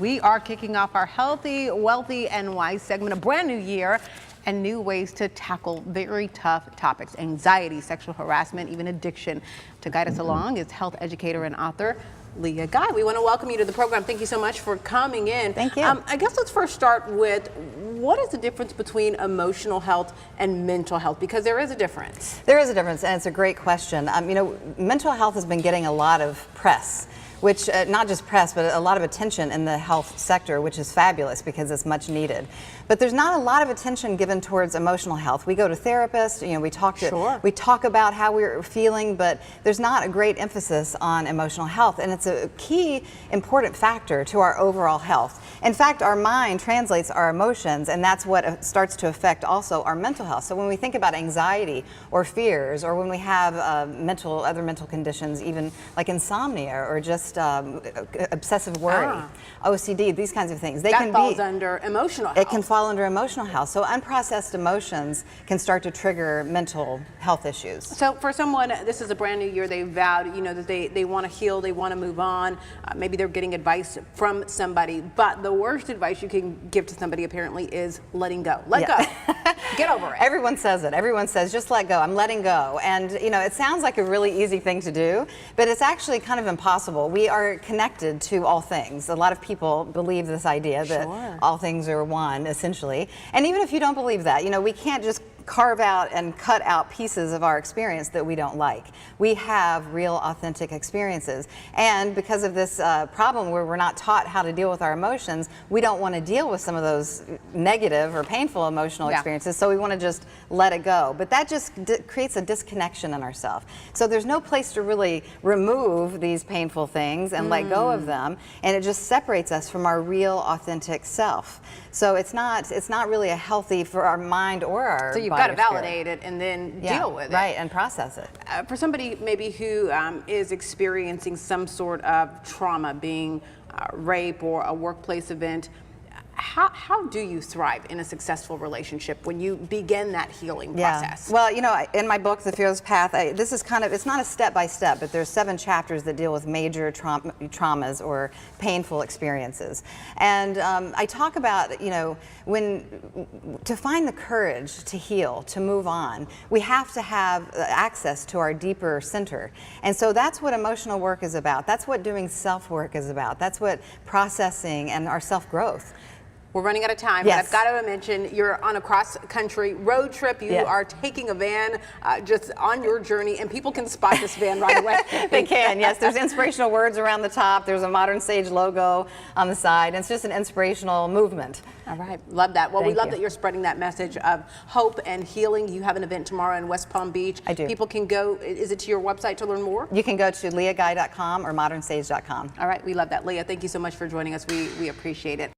We are kicking off our Healthy, Wealthy, and Wise segment, a brand new year, and new ways to tackle very tough topics: anxiety, sexual harassment, even addiction. To guide us along is health educator and author Leah Guy. We want to welcome you to the program. Thank you so much for coming in. Thank you. I guess let's first start with, what is the difference between emotional health and mental health? Because there is a difference. There is a difference, and it's a great question. Mental health has been getting a lot of press, which not just press, but a lot of attention in the health sector, which is fabulous because it's much needed. But there's not a lot of attention given towards emotional health. We go to therapists, we talk about how we're feeling, but there's not a great emphasis on emotional health, and it's a key important factor to our overall health. In fact, our mind translates our emotions, and that's what starts to affect also our mental health. So when we think about anxiety or fears, or when we have other mental conditions, even like insomnia or just obsessive worry, OCD, these kinds of things, that falls under emotional health. It can fall under emotional health. So unprocessed emotions can start to trigger mental health issues. So for someone, this is a brand new year, they vowed, that they want to heal, they want to move on. Maybe they're getting advice from somebody, but the worst advice you can give to somebody apparently is letting go. Let go. Get over it. Everyone says it. Everyone says, just let go. I'm letting go. And it sounds like a really easy thing to do, but it's actually kind of impossible. We are connected to all things. A lot of people believe this idea that all things are one, essentially. And even if you don't believe that, we can't just carve out and cut out pieces of our experience that we don't like. We have real, authentic experiences. And because of this problem where we're not taught how to deal with our emotions, we don't want to deal with some of those negative or painful emotional experiences, so we want to just let it go. But that just creates a disconnection in ourselves. So there's no place to really remove these painful things and let go of them, and it just separates us from our real, authentic self. So it's not really a healthy for our mind or our So you've got to validate it and then deal with it. Right, and process it. For somebody maybe who is experiencing some sort of trauma, being rape or a workplace event, how do you thrive in a successful relationship when you begin that healing process? Well, in my book, The Fearless Path, this is it's not a step-by-step, but there's 7 chapters that deal with major traumas or painful experiences. And I talk about, to find the courage to heal, to move on, we have to have access to our deeper center. And so that's what emotional work is about. That's what doing self-work is about. That's what processing and our self-growth. We're running out of time, but I've got to mention, you're on a cross-country road trip. You are taking a van just on your journey, and people can spot this van right away. They can, yes. There's inspirational words around the top. There's a Modern Sage logo on the side. It's just an inspirational movement. All right, love that. Well, we love that you're spreading that message of hope and healing. You have an event tomorrow in West Palm Beach. I do. People can go, is it to your website to learn more? You can go to leahguy.com or modernsage.com. All right, we love that. Leah, thank you so much for joining us. We appreciate it.